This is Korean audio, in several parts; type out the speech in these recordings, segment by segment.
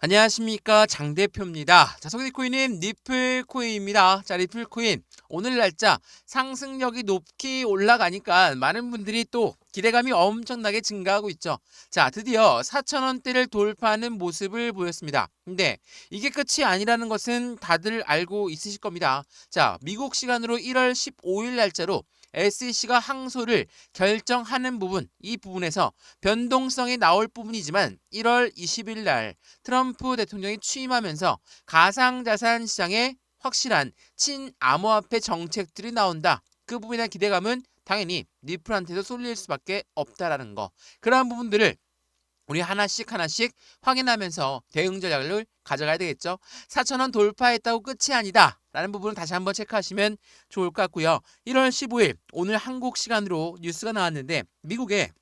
안녕하십니까, 장 대표입니다. 자, 소개코인은 리플코인입니다. 자, 리플코인 오늘 날짜 상승력이 높게 올라가니까 많은 분들이 또 기대감이 엄청나게 증가하고 있죠. 자, 드디어 4,000원대를 돌파하는 모습을 보였습니다. 근데 이게 끝이 아니라는 것은 다들 알고 있으실 겁니다. 자, 미국 시간으로 1월 15일 날짜로 SEC가 항소를 결정하는 부분, 이 부분에서 변동성이 나올 부분이지만 1월 20일 날 트럼프 대통령이 취임하면서 가상자산 시장에 확실한 친암호화폐 정책들이 나온다. 그 부분에 대한 기대감은 당연히 리플한테도 쏠릴 수밖에 없다라는 거. 그러한 부분들을 우리 하나씩 확인하면서 대응 전략을 가져가야 되겠죠. 4,000원 돌파했다고 끝이 아니다 라는 부분을 다시 한번 체크하시면 좋을 것 같고요. 1월 15일 오늘 한국 시간으로 뉴스가 나왔는데 미국의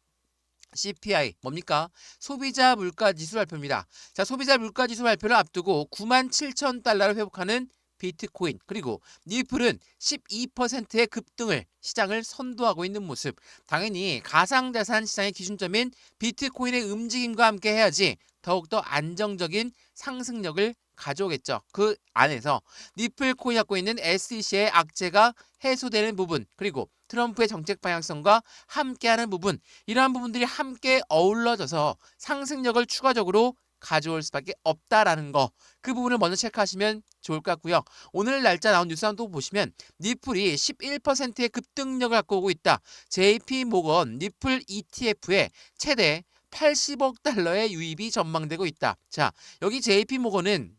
CPI 뭡니까? 소비자 물가 지수 발표입니다. 자, 소비자 물가 지수 발표를 앞두고 97,000달러를 회복하는 비트코인 그리고 리플은 12%의 급등을 시장을 선도하고 있는 모습. 당연히 가상자산 시장의 기준점인 비트코인의 움직임과 함께 해야지 더욱더 안정적인 상승력을 가져오겠죠. 그 안에서 리플코인이 갖고 있는 SEC의 악재가 해소되는 부분 그리고 트럼프의 정책 방향성과 함께하는 부분 이러한 부분들이 함께 어우러져서 상승력을 추가적으로 가져올 수밖에 없다라는 거. 그 부분을 먼저 체크하시면 좋을 것 같고요. 오늘 날짜 나온 뉴스 한번 또 보시면 리플이 11%의 급등력을 갖고 오고 있다. JP 모건 리플 ETF에 최대 80억 달러의 유입이 전망되고 있다. 자, 여기 JP 모건은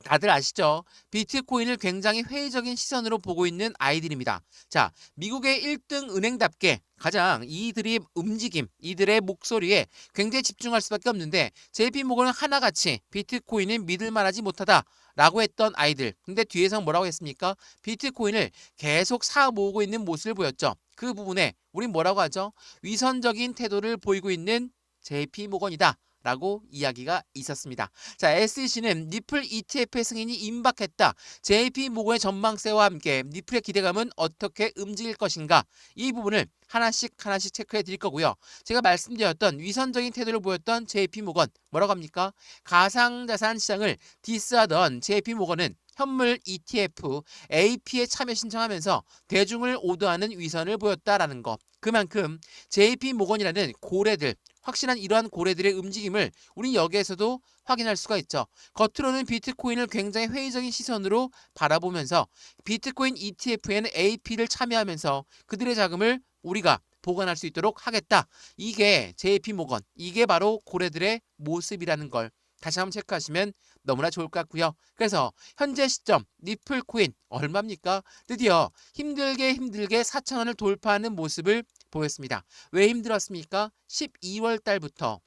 다들 아시죠? 비트코인을 굉장히 회의적인 시선으로 보고 있는 아이들입니다. 자, 미국의 1등 은행답게 가장 이들의 움직임, 이들의 목소리에 굉장히 집중할 수밖에 없는데 JP모건은 하나같이 비트코인은 믿을 만하지 못하다 라고 했던 아이들. 근데 뒤에서 뭐라고 했습니까? 비트코인을 계속 사 모으고 있는 모습을 보였죠. 그 부분에 우린 뭐라고 하죠? 위선적인 태도를 보이고 있는 JP모건이다. 라고 이야기가 있었습니다. 자, SEC는 리플 ETF의 승인이 임박했다. JP 모건의 전망세와 함께 리플의 기대감은 어떻게 움직일 것인가? 이 부분을 하나씩 체크해 드릴 거고요. 제가 말씀드렸던 위선적인 태도를 보였던 JP 모건 뭐라고 합니까? 가상자산 시장을 디스하던 JP 모건은 현물 ETF AP에 참여 신청하면서 대중을 오도하는 위선을 보였다라는 거. 그만큼 JP 모건이라는 고래들 확실한 이러한 고래들의 움직임을 우리 여기에서도 확인할 수가 있죠. 겉으로는 비트코인을 굉장히 회의적인 시선으로 바라보면서 비트코인 ETF에는 AP를 참여하면서 그들의 자금을 우리가 보관할 수 있도록 하겠다. 이게 JP모건, 이게 바로 고래들의 모습이라는 걸 다시 한번 체크하시면 너무나 좋을 것 같고요. 그래서 현재 시점 리플코인 얼마입니까? 드디어 힘들게 4,000원을 돌파하는 모습을 보였습니다. 왜 힘들었습니까? 12월 달부터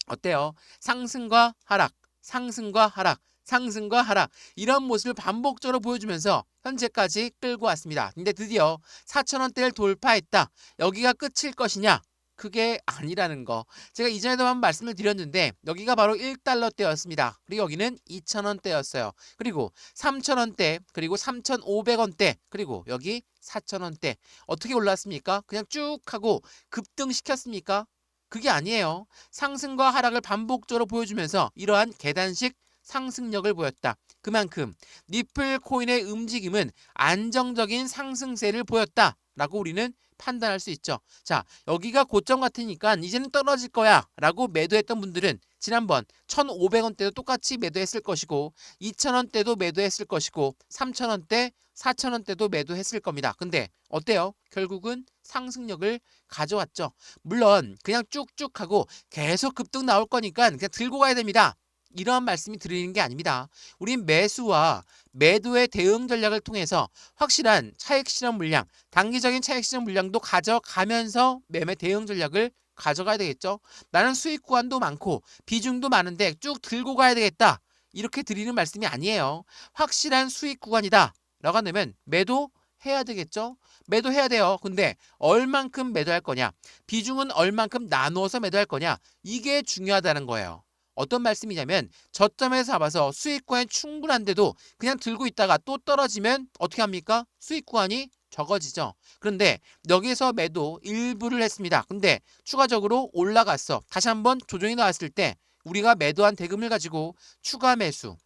어때요? 상승과 하락, 상승과 하락, 상승과 하락 이런 모습을 반복적으로 보여주면서 현재까지 끌고 왔습니다. 근데 드디어 4,000원대를 돌파했다. 여기가 끝일 것이냐? 그게 아니라는 거. 제가 이전에도 한번 말씀을 드렸는데 여기가 바로 1달러대였습니다. 그리고 여기는 2,000원대였어요. 그리고 3,000원대, 그리고 3,500원대, 그리고 여기 4,000원대. 어떻게 올랐습니까? 그냥 쭉 하고 급등시켰습니까? 그게 아니에요. 상승과 하락을 반복적으로 보여주면서 이러한 계단식 상승력을 보였다. 그만큼 리플 코인의 움직임은 안정적인 상승세를 보였다. 라고 우리는 판단할 수 있죠. 자, 여기가 고점 같으니까 이제는 떨어질 거야 라고 매도했던 분들은 지난번 1,500원대도 똑같이 매도했을 것이고 2,000원대도 매도했을 것이고 3,000원대, 4,000원대도 매도했을 겁니다. 근데 어때요? 결국은 상승력을 가져왔죠. 물론 그냥 쭉쭉 하고 계속 급등 나올 거니까 그냥 들고 가야 됩니다. 이러한 말씀이 드리는 게 아닙니다. 우린 매수와 매도의 대응 전략을 통해서 확실한 차익 실현 물량, 단기적인 차익 실현 물량도 가져가면서 매매 대응 전략을 가져가야 되겠죠. 나는 수익 구간도 많고 비중도 많은데 쭉 들고 가야 되겠다. 이렇게 드리는 말씀이 아니에요. 확실한 수익 구간이다. 라고 하면 매도 해야 되겠죠. 매도해야 돼요. 근데 얼만큼 매도할 거냐? 비중은 얼만큼 나누어서 매도할 거냐? 이게 중요하다는 거예요. 어떤 말씀이냐면 저점에서 잡아서 수익 구간이 충분한데도 그냥 들고 있다가 또 떨어지면 어떻게 합니까? 수익 구간이 적어지죠. 그런데 여기서 매도 일부를 했습니다. 근데 추가적으로 올라갔어. 다시 한번 조정이 나왔을 때 우리가 매도한 대금을 가지고 추가 매수,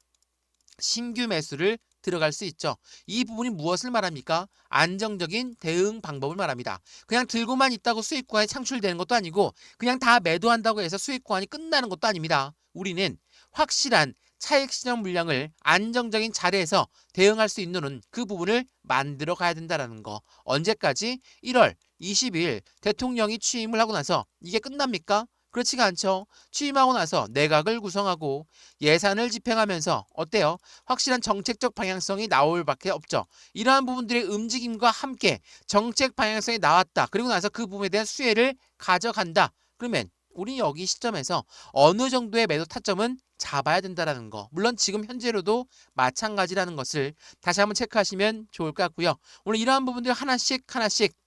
신규 매수를 들어갈 수 있죠. 이 부분이 무엇을 말합니까? 안정적인 대응 방법을 말합니다. 그냥 들고만 있다고 수익권이 창출되는 것도 아니고 그냥 다 매도한다고 해서 수익권이 끝나는 것도 아닙니다. 우리는 확실한 차익 실현 물량을 안정적인 자리에서 대응할 수 있는 그 부분을 만들어 가야 된다는 거. 언제까지? 1월 20일 대통령이 취임을 하고 나서 이게 끝납니까? 그렇지가 않죠. 취임하고 나서 내각을 구성하고 예산을 집행하면서 어때요? 확실한 정책적 방향성이 나올 밖에 없죠. 이러한 부분들의 움직임과 함께 정책 방향성이 나왔다. 그리고 나서 그 부분에 대한 수혜를 가져간다. 그러면 우리 여기 시점에서 어느 정도의 매도 타점은 잡아야 된다는 거. 물론 지금 현재로도 마찬가지라는 것을 다시 한번 체크하시면 좋을 것 같고요. 오늘 이러한 부분들 하나씩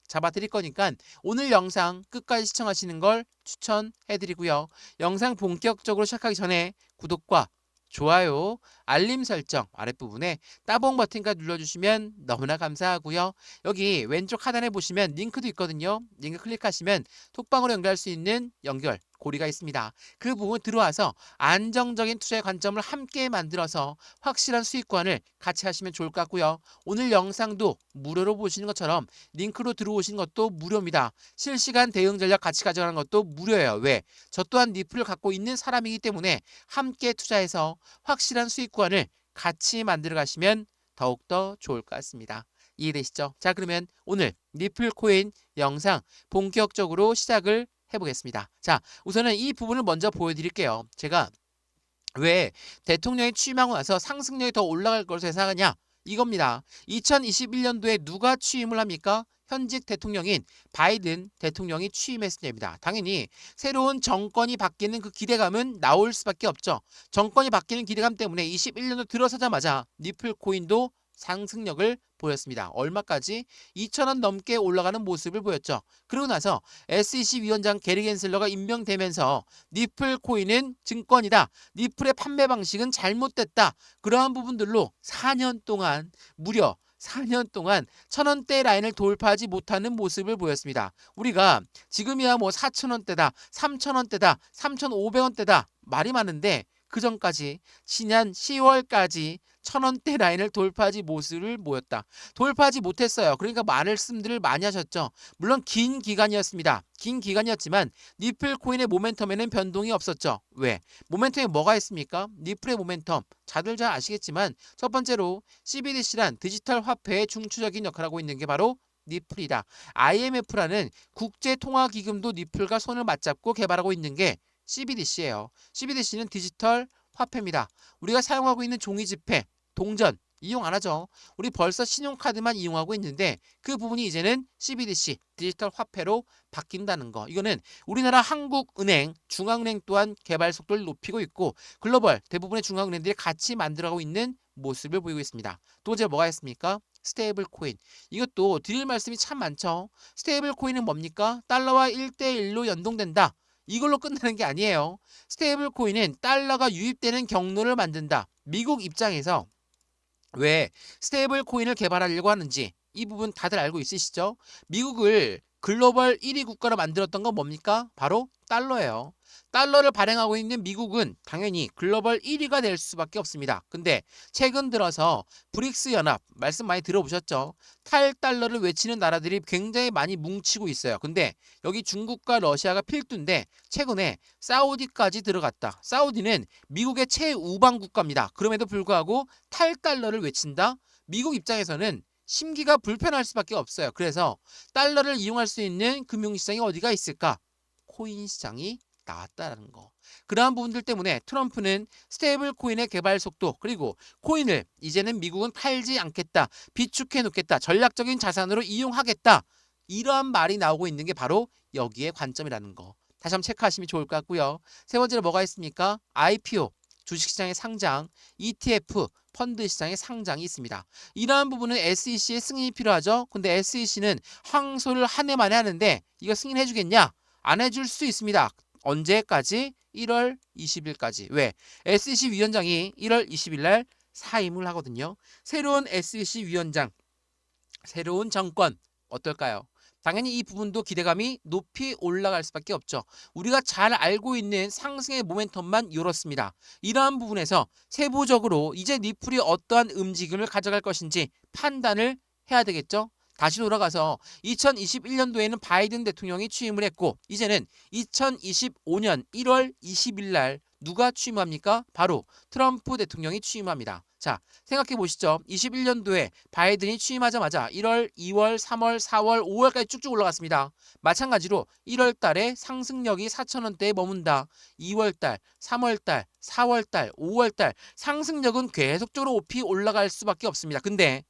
잡아 드릴 거니까 오늘 영상 끝까지 시청하시는 걸 추천해 드리고요. 영상 본격적으로 시작하기 전에 구독과 좋아요, 알림 설정 아랫부분에 따봉 버튼까지 눌러주시면 너무나 감사하고요. 여기 왼쪽 하단에 보시면 링크도 있거든요. 링크 클릭하시면 톡방으로 연결할 수 있는 연결 고리가 있습니다. 그 부분 들어와서 안정적인 투자의 관점을 함께 만들어서 확실한 수익권을 같이 하시면 좋을 것 같고요. 오늘 영상도 무료로 보시는 것처럼 링크로 들어오신 것도 무료입니다. 실시간 대응 전략 같이 가져가는 것도 무료예요. 왜? 저 또한 니플을 갖고 있는 사람이기 때문에 함께 투자해서 확실한 수익권을 같이 만들어 가시면 더욱더 좋을 것 같습니다. 이해되시죠? 자, 그러면 오늘 니플 코인 영상 본격적으로 시작을 해보겠습니다. 자, 우선은 이 부분을 먼저 보여드릴게요. 제가 왜 대통령이 취임하고 나서 상승력이 더 올라갈 것으로 예상하냐? 이겁니다. 2021년도에 누가 취임을 합니까? 현직 대통령인 바이든 대통령이 취임했을 때입니다. 당연히 새로운 정권이 바뀌는 그 기대감은 나올 수밖에 없죠. 정권이 바뀌는 기대감 때문에 21년도 들어서자마자 니플 코인도 상승력을 보였습니다. 얼마까지? 2,000원 넘게 올라가는 모습을 보였죠. 그러고 나서 SEC 위원장 게리 겐슬러가 임명되면서 니플 코인은 증권이다. 니플의 판매 방식은 잘못됐다. 그러한 부분들로 4년 동안 무려 4년 동안 1,000원대 라인을 돌파하지 못하는 모습을 보였습니다. 우리가 지금이야 뭐 4,000원대다, 3,000원대다, 3,500원대다 말이 많은데 그 전까지 지난 10월까지 1,000원대 라인을 돌파하지 모습을 보였다. 돌파하지 못했어요. 그러니까 말씀들을 많이 하셨죠. 물론 긴 기간이었습니다. 긴 기간이었지만 니플 코인의 모멘텀에는 변동이 없었죠. 왜? 모멘텀에 뭐가 있습니까? 니플의 모멘텀. 다들 잘 아시겠지만 첫 번째로 CBDC란 디지털 화폐의 중추적인 역할을 하고 있는 게 바로 니플이다. IMF라는 국제통화기금도 니플과 손을 맞잡고 개발하고 있는 게 CBDC예요. CBDC는 디지털 화폐입니다. 우리가 사용하고 있는 종이지폐, 동전 이용 안 하죠. 우리 벌써 신용카드만 이용하고 있는데 그 부분이 이제는 CBDC, 디지털 화폐로 바뀐다는 거. 이거는 우리나라 한국은행, 중앙은행 또한 개발 속도를 높이고 있고 글로벌 대부분의 중앙은행들이 같이 만들어가고 있는 모습을 보이고 있습니다. 또 이제 뭐가 있습니까? 스테이블 코인. 이것도 드릴 말씀이 참 많죠. 스테이블 코인은 뭡니까? 달러와 1대1로 연동된다. 이걸로 끝나는 게 아니에요. 스테이블 코인은 달러가 유입되는 경로를 만든다. 미국 입장에서 왜 스테이블 코인을 개발하려고 하는지 이 부분 다들 알고 있으시죠? 미국을 글로벌 1위 국가로 만들었던 건 뭡니까? 바로 달러예요. 달러를 발행하고 있는 미국은 당연히 글로벌 1위가 될 수밖에 없습니다. 근데 최근 들어서 브릭스 연합 말씀 많이 들어보셨죠? 탈달러를 외치는 나라들이 굉장히 많이 뭉치고 있어요. 근데 여기 중국과 러시아가 필두인데 최근에 사우디까지 들어갔다. 사우디는 미국의 최우방 국가입니다. 그럼에도 불구하고 탈달러를 외친다? 미국 입장에서는 심기가 불편할 수밖에 없어요. 그래서 달러를 이용할 수 있는 금융시장이 어디가 있을까? 코인 시장이 나왔다라는 거. 그러한 부분들 때문에 트럼프는 스테이블 코인의 개발 속도 그리고 코인을 이제는 미국은 팔지 않겠다. 비축해 놓겠다. 전략적인 자산으로 이용하겠다. 이러한 말이 나오고 있는 게 바로 여기에 관점이라는 거. 다시 한번 체크하시면 좋을 것 같고요. 세 번째로 뭐가 있습니까? IPO, 주식시장의 상장, ETF, 펀드 시장의 상장이 있습니다. 이러한 부분은 SEC의 승인이 필요하죠. 근데 SEC는 항소를 한 해 만에 하는데 이거 승인해 주겠냐? 안 해줄 수 있습니다. 언제까지? 1월 20일까지. 왜? SEC 위원장이 1월 20일 날 사임을 하거든요. 새로운 SEC 위원장, 새로운 정권 어떨까요? 당연히 이 부분도 기대감이 높이 올라갈 수밖에 없죠. 우리가 잘 알고 있는 상승의 모멘텀만 이렇습니다. 이러한 부분에서 세부적으로 이제 니플이 어떠한 움직임을 가져갈 것인지 판단을 해야 되겠죠. 다시 돌아가서 2021년도에는 바이든 대통령이 취임을 했고 이제는 2025년 1월 20일 날 누가 취임합니까? 바로 트럼프 대통령이 취임합니다. 자, 생각해 보시죠. 21년도에 바이든이 취임하자마자 1월, 2월, 3월, 4월, 5월까지 쭉쭉 올라갔습니다. 마찬가지로 1월 달에 상승력이 4,000원대에 머문다. 2월 달, 3월 달, 4월 달, 5월 달 상승력은 계속적으로 높이 올라갈 수밖에 없습니다. 근데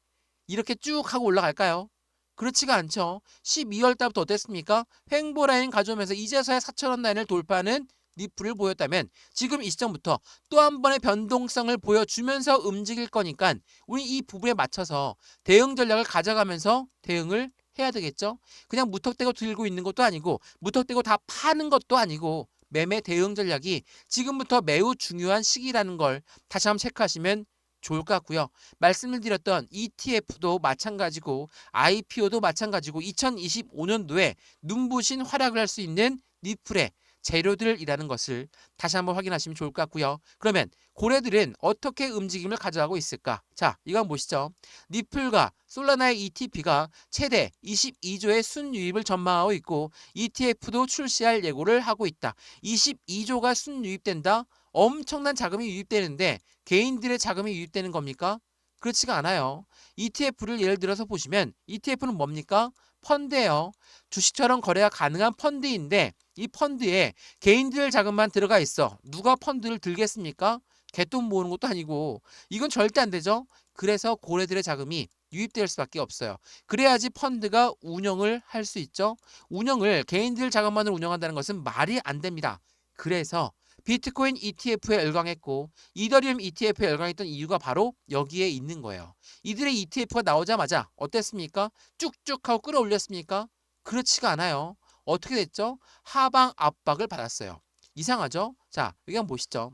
이렇게 쭉 하고 올라갈까요? 그렇지가 않죠. 12월 달부터 어땠습니까? 횡보 라인 가져오면서 이제서야 4,000원 라인을 돌파하는 니플을 보였다면 지금 이 시점부터 또 한 번의 변동성을 보여주면서 움직일 거니까 우리 이 부분에 맞춰서 대응 전략을 가져가면서 대응을 해야 되겠죠. 그냥 무턱대고 들고 있는 것도 아니고 무턱대고 다 파는 것도 아니고 매매 대응 전략이 지금부터 매우 중요한 시기라는 걸 다시 한번 체크하시면 좋을 것 같고요. 말씀을 드렸던 ETF도 마찬가지고 IPO도 마찬가지고 2025년도에 눈부신 활약을 할 수 있는 니플의 재료들이라는 것을 다시 한번 확인하시면 좋을 것 같고요. 그러면 고래들은 어떻게 움직임을 가져가고 있을까? 자, 이거 한번 보시죠. 니플과 솔라나의 ETP가 최대 22조의 순유입을 전망하고 있고 ETF도 출시할 예고를 하고 있다. 22조가 순유입된다? 엄청난 자금이 유입되는데 개인들의 자금이 유입되는 겁니까? 그렇지가 않아요. ETF를 예를 들어서 보시면 ETF는 뭡니까? 펀드예요. 주식처럼 거래가 가능한 펀드인데 이 펀드에 개인들 자금만 들어가 있어. 누가 펀드를 들겠습니까? 개돈 모으는 것도 아니고 이건 절대 안 되죠. 그래서 고래들의 자금이 유입될 수밖에 없어요. 그래야지 펀드가 운영을 할 수 있죠. 운영을 개인들 자금만으로 운영한다는 것은 말이 안 됩니다. 그래서 비트코인 ETF에 열광했고 이더리움 ETF에 열광했던 이유가 바로 여기에 있는 거예요. 이들의 ETF가 나오자마자 어땠습니까? 쭉쭉 하고 끌어올렸습니까? 그렇지가 않아요. 어떻게 됐죠? 하방 압박을 받았어요. 이상하죠? 자, 여기 한번 보시죠.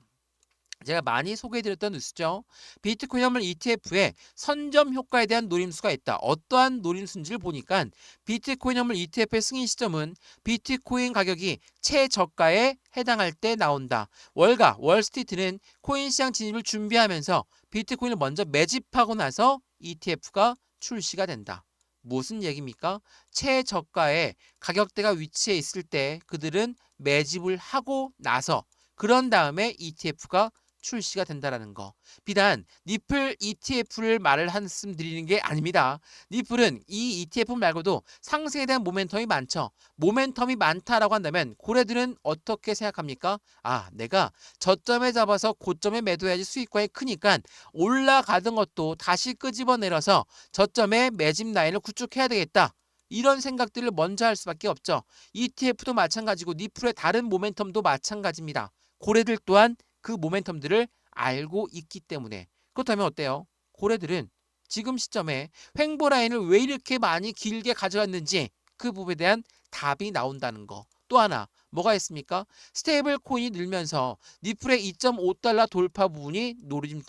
제가 많이 소개해드렸던 뉴스죠. 비트코인 화물 ETF에 선점 효과에 대한 노림수가 있다. 어떠한 노림수인지를 보니까 비트코인 화물 ETF의 승인 시점은 비트코인 가격이 최저가에 해당할 때 나온다. 월가, 월스트리트는 코인 시장 진입을 준비하면서 비트코인을 먼저 매집하고 나서 ETF가 출시가 된다. 무슨 얘기입니까? 최저가에 가격대가 위치해 있을 때 그들은 매집을 하고 나서 그런 다음에 ETF가 출시가 된다라는 거. 비단 니플 ETF를 말씀드리는 게 아닙니다. 니플은 이 ETF 말고도 상승에 대한 모멘텀이 많죠. 모멘텀이 많다라고 한다면 고래들은 어떻게 생각합니까? 아, 내가 저점에 잡아서 고점에 매도해야지 수익권이 크니까 올라가던 것도 다시 끄집어내려서 저점에 매집 라인을 구축해야 되겠다. 이런 생각들을 먼저 할 수밖에 없죠. ETF도 마찬가지고 니플의 다른 모멘텀도 마찬가지입니다. 고래들 또한 그 모멘텀들을 알고 있기 때문에. 그렇다면 어때요? 고래들은 지금 시점에 횡보 라인을 왜 이렇게 많이 길게 가져갔는지 그 부분에 대한 답이 나온다는 거. 또 하나 뭐가 있습니까? 스테이블 코인이 늘면서 니플의 2.5달러 돌파 부분이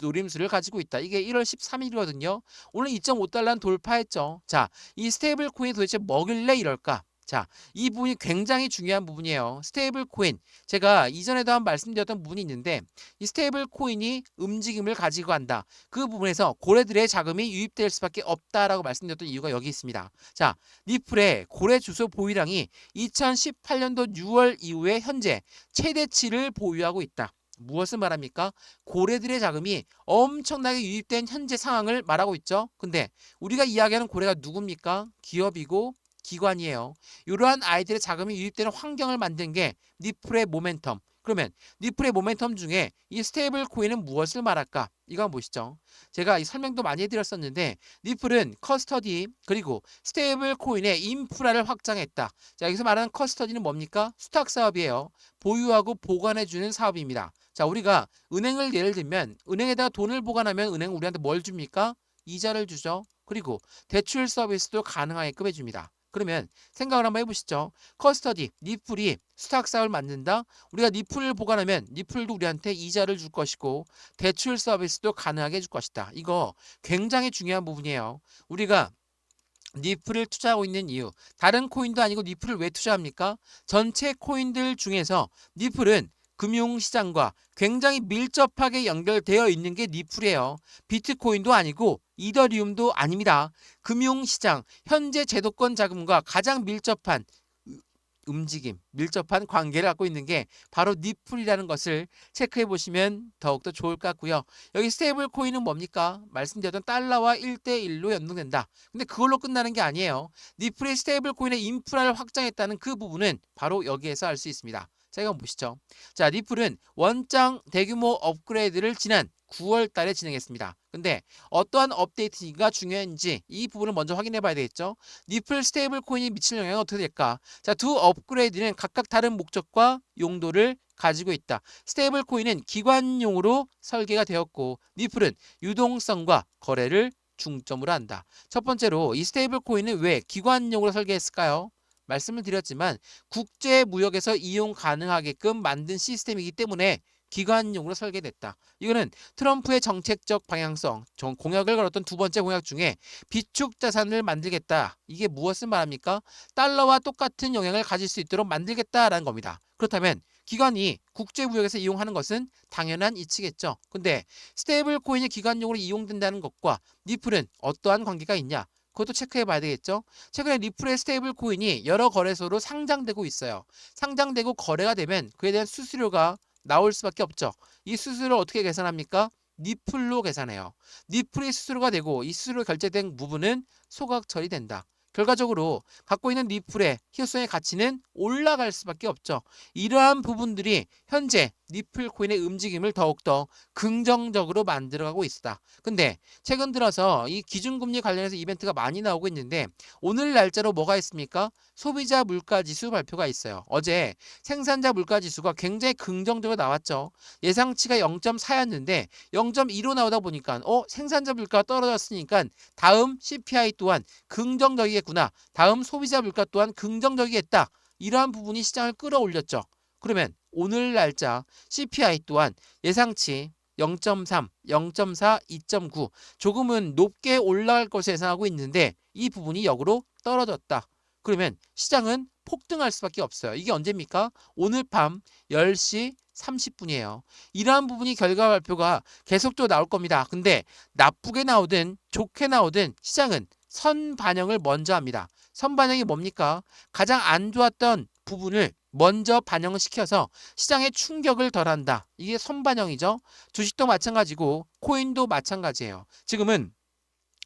노림수를 가지고 있다. 이게 1월 13일이거든요. 오늘 2.5달러는 돌파했죠. 자, 이 스테이블 코인이 도대체 뭐길래 이럴까? 자, 이 부분이 굉장히 중요한 부분이에요. 스테이블 코인. 제가 이전에도 한 말씀드렸던 부분이 있는데 이 스테이블 코인이 움직임을 가지고 간다. 그 부분에서 고래들의 자금이 유입될 수밖에 없다라고 말씀드렸던 이유가 여기 있습니다. 자, 니플의 고래 주소 보유량이 2018년도 6월 이후에 현재 최대치를 보유하고 있다. 무엇을 말합니까? 고래들의 자금이 엄청나게 유입된 현재 상황을 말하고 있죠. 근데 우리가 이야기하는 고래가 누굽니까? 기업이고 기관이에요. 이러한 아이들의 자금이 유입되는 환경을 만든 게 니플의 모멘텀. 그러면 니플의 모멘텀 중에 이 스테이블 코인은 무엇을 말할까? 이거 한번 보시죠. 제가 이 설명도 많이 해드렸었는데 니플은 커스터디 그리고 스테이블 코인의 인프라를 확장했다. 자, 여기서 말하는 커스터디는 뭡니까? 수탁 사업이에요. 보유하고 보관해주는 사업입니다. 자, 우리가 은행을 예를 들면 은행에다가 돈을 보관하면 은행은 우리한테 뭘 줍니까? 이자를 주죠. 그리고 대출 서비스도 가능하게끔 해줍니다. 그러면 생각을 한번 해보시죠. 커스터디, 니플이 수탁 사업을 만든다. 우리가 니플을 보관하면 니플도 우리한테 이자를 줄 것이고 대출 서비스도 가능하게 해줄 것이다. 이거 굉장히 중요한 부분이에요. 우리가 니플을 투자하고 있는 이유. 다른 코인도 아니고 니플을 왜 투자합니까? 전체 코인들 중에서 니플은 금융시장과 굉장히 밀접하게 연결되어 있는 게 니플이에요. 비트코인도 아니고 이더리움도 아닙니다. 금융시장, 현재 제도권 자금과 가장 밀접한 움직임, 밀접한 관계를 갖고 있는 게 바로 니플이라는 것을 체크해 보시면 더욱더 좋을 것 같고요. 여기 스테이블 코인은 뭡니까? 말씀드렸던 달러와 1대1로 연동된다. 근데 그걸로 끝나는 게 아니에요. 니플의 스테이블 코인의 인프라를 확장했다는 그 부분은 바로 여기에서 알 수 있습니다. 자, 이거 보시죠. 자, 니플은 원장 대규모 업그레이드를 지난 9월 달에 진행했습니다. 근데 어떠한 업데이트가 중요한지 이 부분을 먼저 확인해 봐야 되겠죠. 니플 스테이블 코인이 미칠 영향은 어떻게 될까? 자, 두 업그레이드는 각각 다른 목적과 용도를 가지고 있다. 스테이블 코인은 기관용으로 설계가 되었고 니플은 유동성과 거래를 중점으로 한다. 첫 번째로 이 스테이블 코인은 왜 기관용으로 설계했을까요? 말씀을 드렸지만 국제 무역에서 이용 가능하게끔 만든 시스템이기 때문에 기관용으로 설계됐다. 이거는 트럼프의 정책적 방향성, 공약을 걸었던 두 번째 공약 중에 비축 자산을 만들겠다. 이게 무엇을 말합니까? 달러와 똑같은 영향을 가질 수 있도록 만들겠다라는 겁니다. 그렇다면 기관이 국제 무역에서 이용하는 것은 당연한 이치겠죠. 근데 스테이블 코인이 기관용으로 이용된다는 것과 니플은 어떠한 관계가 있냐? 그것도 체크해 봐야 되겠죠. 최근에 리플의 스테이블 코인이 여러 거래소로 상장되고 있어요. 상장되고 거래가 되면 그에 대한 수수료가 나올 수밖에 없죠. 이 수수료를 어떻게 계산합니까? 니플로 계산해요. 니플이 수수료가 되고 이 수수료 결제된 부분은 소각 처리된다. 결과적으로 갖고 있는 니플의 희소성의 가치는 올라갈 수밖에 없죠. 이러한 부분들이 현재 니플 코인의 움직임을 더욱더 긍정적으로 만들어가고 있다. 근데 최근 들어서 이 기준금리 관련해서 이벤트가 많이 나오고 있는데 오늘 날짜로 뭐가 있습니까? 소비자 물가지수 발표가 있어요. 어제 생산자 물가지수가 굉장히 긍정적으로 나왔죠. 예상치가 0.4였는데 0.2로 나오다 보니까 생산자 물가가 떨어졌으니까 다음 CPI 또한 긍정적이겠구나. 다음 소비자 물가 또한 긍정적이겠다. 이러한 부분이 시장을 끌어올렸죠. 그러면 오늘 날짜 CPI 또한 예상치 0.3, 0.4, 2.9 조금은 높게 올라갈 것을 예상하고 있는데 이 부분이 역으로 떨어졌다. 그러면 시장은 폭등할 수밖에 없어요. 이게 언제입니까? 오늘 밤 10시 30분이에요. 이러한 부분이 결과 발표가 계속적으로 나올 겁니다. 근데 나쁘게 나오든 좋게 나오든 시장은 선 반영을 먼저 합니다. 선 반영이 뭡니까? 가장 안 좋았던 부분을 먼저 반영을 시켜서 시장의 충격을 덜한다. 이게 선 반영이죠. 주식도 마찬가지고 코인도 마찬가지예요. 지금은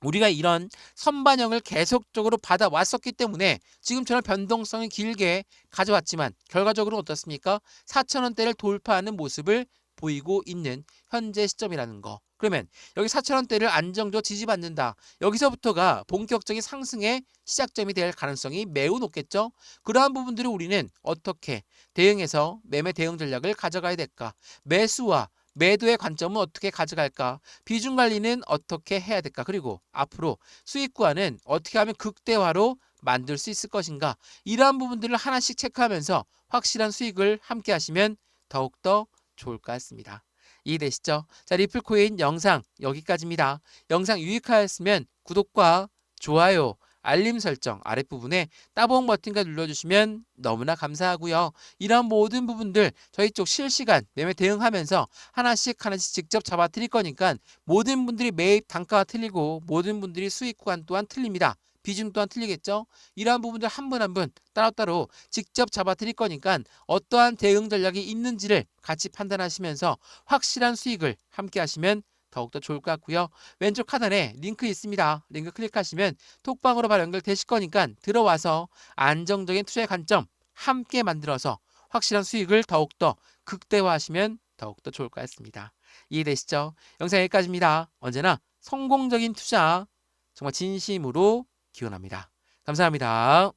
우리가 이런 선반영을 계속적으로 받아왔었기 때문에 지금처럼 변동성이 길게 가져왔지만 결과적으로 어떻습니까? 4,000원대를 돌파하는 모습을 보이고 있는 현재 시점이라는 거. 그러면 여기 4,000원대를 안정적으로 지지받는다. 여기서부터가 본격적인 상승의 시작점이 될 가능성이 매우 높겠죠. 그러한 부분들을 우리는 어떻게 대응해서 매매 대응 전략을 가져가야 될까? 매수와 매도의 관점은 어떻게 가져갈까? 비중 관리는 어떻게 해야 될까? 그리고 앞으로 수익 구간은 어떻게 하면 극대화로 만들 수 있을 것인가? 이러한 부분들을 하나씩 체크하면서 확실한 수익을 함께 하시면 더욱더 좋을 것 같습니다. 이해되시죠? 자, 리플코인 영상 여기까지입니다. 영상 유익하였으면 구독과 좋아요, 알림 설정 아랫부분에 따봉 버튼과 눌러주시면 너무나 감사하고요. 이런 모든 부분들 저희 쪽 실시간 매매 대응하면서 하나씩 직접 잡아 드릴 거니까 모든 분들이 매입 단가가 틀리고 모든 분들이 수익 구간 또한 틀립니다. 비중 또한 틀리겠죠. 이러한 부분들 한 분 한 분 따로따로 직접 잡아 드릴 거니까 어떠한 대응 전략이 있는지를 같이 판단하시면서 확실한 수익을 함께 하시면 더욱더 좋을 것 같고요. 왼쪽 하단에 링크 있습니다. 링크 클릭하시면 톡방으로 바로 연결되실 거니까 들어와서 안정적인 투자의 관점 함께 만들어서 확실한 수익을 더욱더 극대화하시면 더욱더 좋을 것 같습니다. 이해되시죠? 영상 여기까지입니다. 언제나 성공적인 투자 정말 진심으로 기원합니다. 감사합니다.